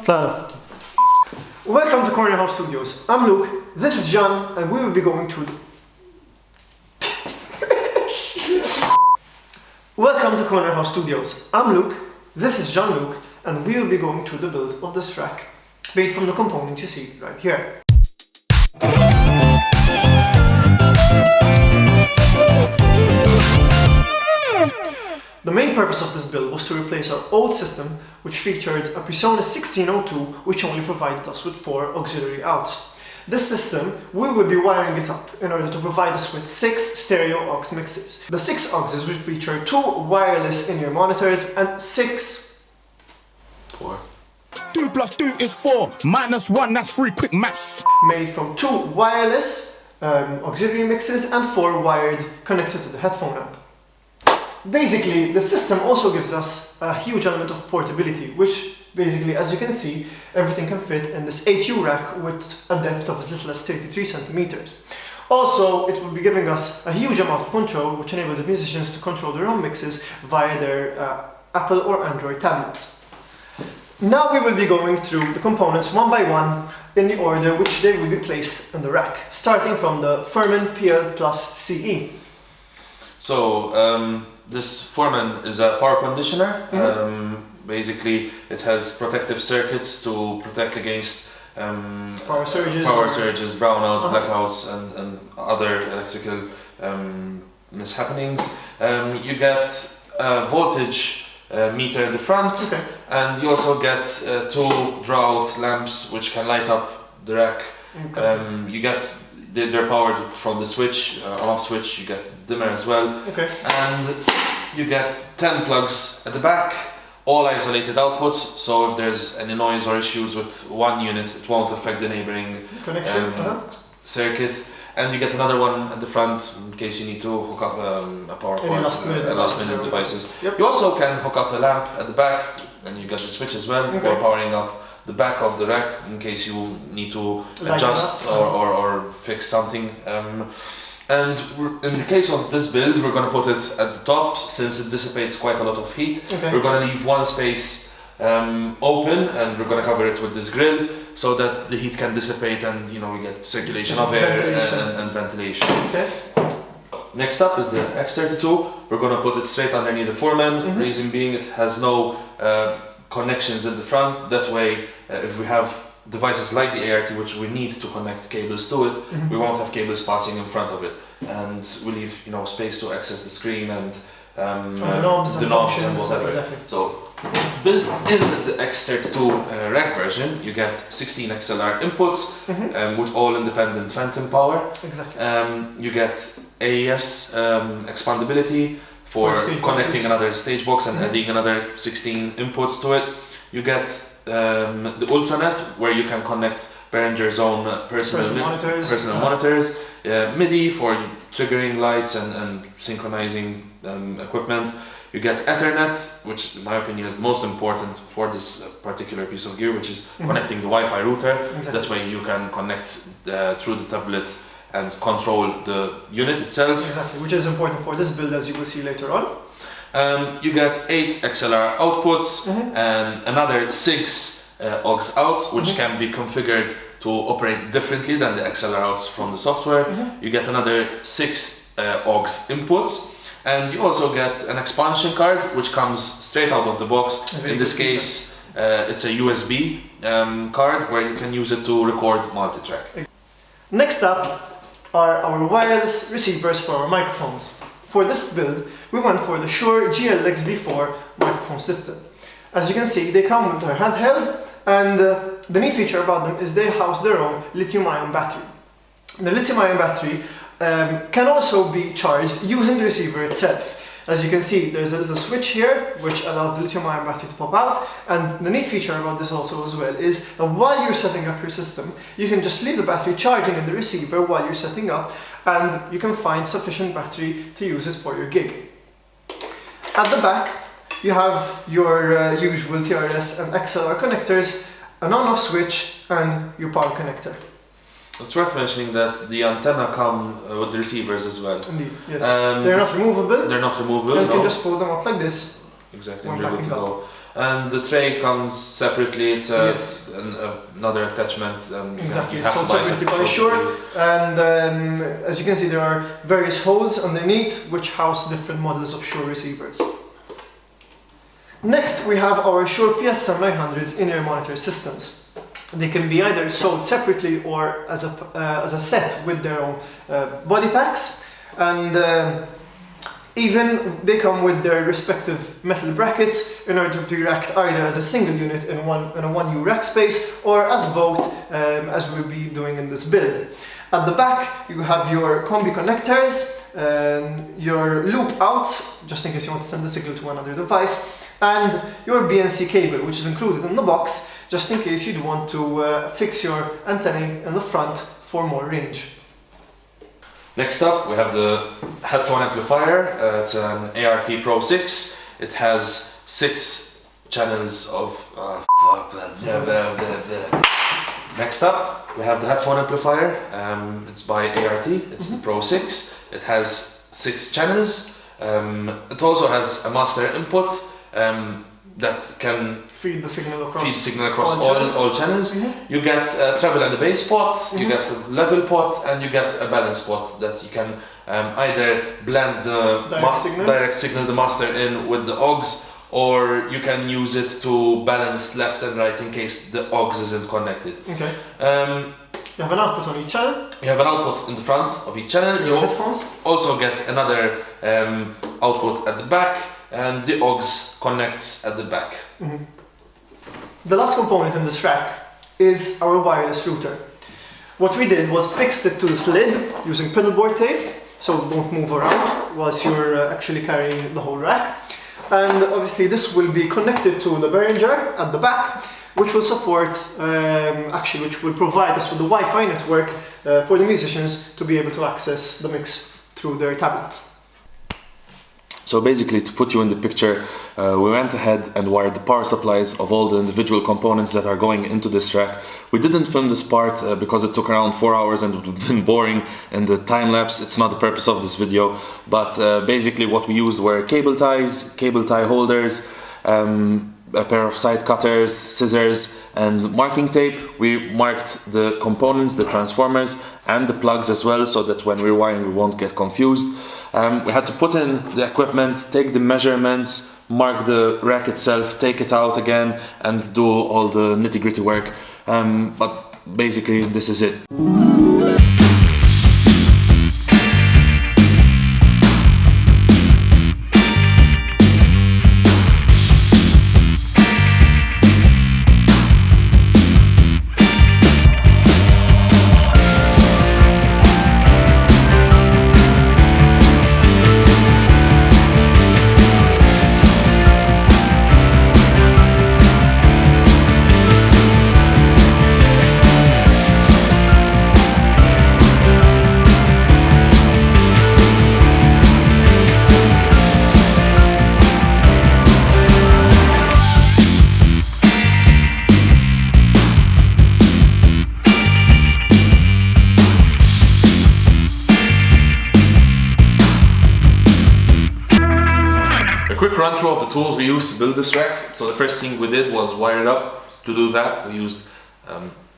Plan. Welcome to Corner House Studios. I'm Luke, this is Jean, and we will be going to Welcome to Corner House Studios. I'm Luke, this is Jean-Luc, and we will be going through the build of this rack, made from the components you see right here. The main purpose of this build was to replace our old system, which featured a PreSonus 1602, which only provided us with 4 auxiliary outs. This system, we will be wiring it up in order to provide us with 6 stereo aux mixes. The 6 auxes will feature 2 wireless in-ear monitors and 4. 2 plus 2 is 4, minus 1, that's 3, quick maths. Made from 2 wireless auxiliary mixes and 4 wired connected to the headphone amp. Basically, the system also gives us a huge element of portability, which basically, as you can see, everything can fit in this 8U rack with a depth of as little as 33 centimeters. Also, it will be giving us a huge amount of control, which enables the musicians to control their own mixes via their Apple or Android tablets. Now we will be going through the components one by one in the order which they will be placed in the rack, starting from the Furman PL Plus CE. So, this Furman is a power conditioner. Basically, it has protective circuits to protect against power surges, brownouts, blackouts, and other electrical mishappenings. You get a voltage meter in the front, and you also get 2 drought lamps which can light up the rack. They're powered from the switch, on-off switch. You get the dimmer as well, and you get 10 plugs at the back, all isolated outputs, so if there's any noise or issues with one unit, it won't affect the neighboring circuit. And you get another one at the front in case you need to hook up a power cord, last minute devices. You also can hook up a lamp at the back, and you get the switch as well for powering up the back of the rack in case you need to adjust or fix something. And in the case of this build, we're going to put it at the top since it dissipates quite a lot of heat. We're going to leave one space open, and we're going to cover it with this grill so that the heat can dissipate and we get circulation of air and ventilation. Next up is the X32. We're going to put it straight underneath the Furman. Reason being, it has no connections in the front. That way, if we have devices like the ART which we need to connect cables to it, we won't have cables passing in front of it, and we leave space to access the screen and the knobs and whatever. So built in the X32 rack version, you get 16 XLR inputs with all independent phantom power. You get AES expandability for connecting another stage box and adding another 16 inputs to it. You get the Ultranet, where you can connect Behringer's own personal monitors, MIDI for triggering lights and synchronizing equipment. You get Ethernet, which in my opinion is the most important for this particular piece of gear, which is connecting the Wi-Fi router. That way you can connect through the tablet and control the unit itself. Which is important for this build, as you will see later on. You get 8 XLR outputs and another 6 aux outs, which can be configured to operate differently than the XLR outs from the software. You get another 6 aux inputs, and you also get an expansion card, which comes straight out of the box. In this case, it's a USB card where you can use it to record multi-track. Next up are our wireless receivers for our microphones. For this build, we went for the Shure GLX-D4 microphone system. As you can see, they come with their handheld, and the neat feature about them is they house their own lithium-ion battery. The lithium-ion battery can also be charged using the receiver itself. As you can see, there's a little switch here which allows the lithium-ion battery to pop out, and the neat feature about this also as well is that while you're setting up your system, you can just leave the battery charging in the receiver while you're setting up, and you can find sufficient battery to use it for your gig. At the back, you have your usual TRS and XLR connectors, an on-off switch, and your power connector. It's worth mentioning that the antenna come with the receivers as well. Indeed, yes. They're not removable. They're not removable. And you can just fold them up like this. Exactly, and you're good to go. and the tray comes separately. It's Yes. another attachment. Exactly, You have sold to buy separately by Shure, and as you can see there are various holes underneath which house different models of Shure receivers. Next we have our Shure PSM 900's in-ear monitor systems. They can be either sold separately or as a set with their own body packs, and even they come with their respective metal brackets in order to be racked either as a single unit in a 1U rack space or as both, as we'll be doing in this build. At the back you have your combi connectors, your loop outs, just in case you want to send the signal to another device, and your BNC cable, which is included in the box, just in case you'd want to fix your antennae in the front for more range. Next up, we have the Headphone Amplifier. It's an ART Pro 6. It has 6 channels of... Next up, we have the Headphone Amplifier. It's by ART. It's the Pro 6. It has 6 channels. It also has a master input that can feed the signal across all channels. You get a treble and a bass pot, you get a level pot, and you get a balance pot that you can either blend the direct signal, the master in with the AUX, or you can use it to balance left and right in case the AUX isn't connected. Okay. You have an output on each channel. You have an output in the front of each channel. Your headphones. Also get another output at the back, and the AUX connects at the back. The last component in this rack is our wireless router. What we did was fixed it to this lid using pedalboard tape, so it won't move around whilst you're actually carrying the whole rack. And obviously this will be connected to the Behringer at the back, which will support, which will provide us with the Wi-Fi network for the musicians to be able to access the mix through their tablets. So basically, to put you in the picture, we went ahead and wired the power supplies of all the individual components that are going into this rack. We didn't film this part because it took around 4 hours and it would have been boring in the time lapse. It's not the purpose of this video, but basically what we used were cable ties, cable tie holders, a pair of side cutters, scissors, and marking tape. We marked the components, the transformers, and the plugs as well, so that when we're wiring we won't get confused. We had to put in the equipment, take the measurements, mark the rack itself, take it out again, and do all the nitty-gritty work. But basically, this is it. Quick run through of the tools we used to build this rack. So the first thing we did was wire it up. To do that, we used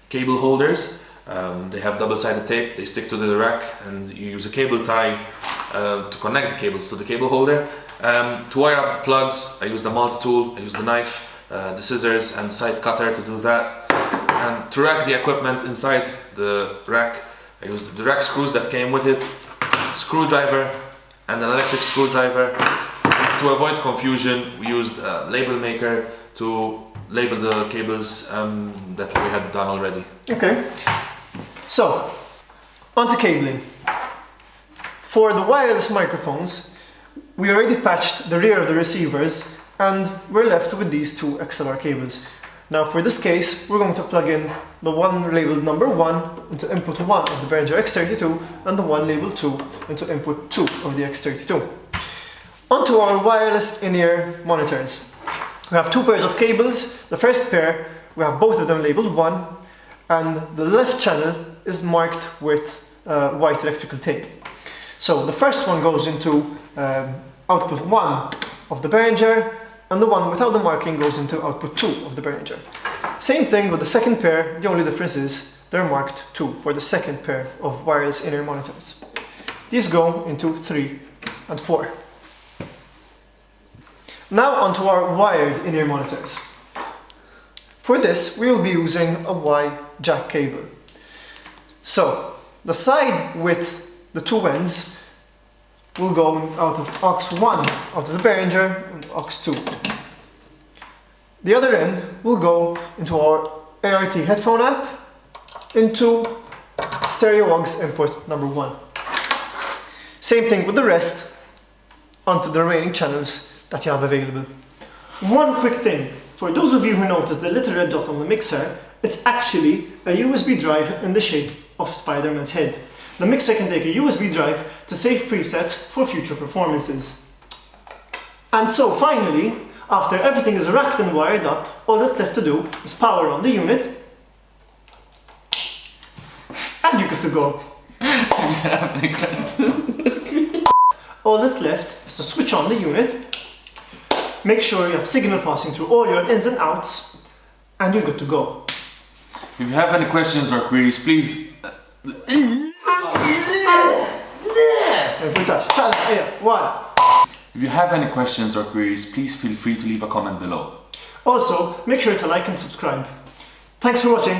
cable holders. They have double-sided tape, they stick to the rack, and you use a cable tie to connect the cables to the cable holder. To wire up the plugs, I used a multi-tool, I used the knife, the scissors, and the side cutter to do that. And to rack the equipment inside the rack, I used the rack screws that came with it, screwdriver, and an electric screwdriver. To avoid confusion, we used a label maker to label the cables that we had done already. Okay, so on to cabling. For the wireless microphones, we already patched the rear of the receivers and we're left with these two XLR cables. Now for this case, we're going to plug in the one labeled number 1 into input 1 of the Behringer X32 and the one labeled 2 into input 2 of the X32. Onto our wireless in-ear monitors. We have 2 pairs of cables. The first pair, we have both of them labeled 1, and the left channel is marked with white electrical tape. So the first one goes into output 1 of the Behringer, and the one without the marking goes into output 2 of the Behringer. Same thing with the second pair, the only difference is they're marked 2 for the second pair of wireless in-ear monitors. These go into 3 and 4. Now onto our wired in-ear monitors. For this, we will be using a Y jack cable. So, the side with the two ends will go out of aux1 out of the Behringer and aux2. The other end will go into our ART headphone amp into stereo aux input number 1. Same thing with the rest onto the remaining channels that you have available. One quick thing, for those of you who noticed the little red dot on the mixer, it's actually a USB drive in the shape of Spider-Man's head. The mixer can take a USB drive to save presets for future performances. And so finally, after everything is racked and wired up, all that's left to do is power on the unit and you're good to go. All that's left is to switch on the unit, make sure you have signal passing through all your ins and outs, and you're good to go. If you have any questions or queries, please... If you have any questions or queries, please feel free to leave a comment below. Also, make sure to like and subscribe. Thanks for watching.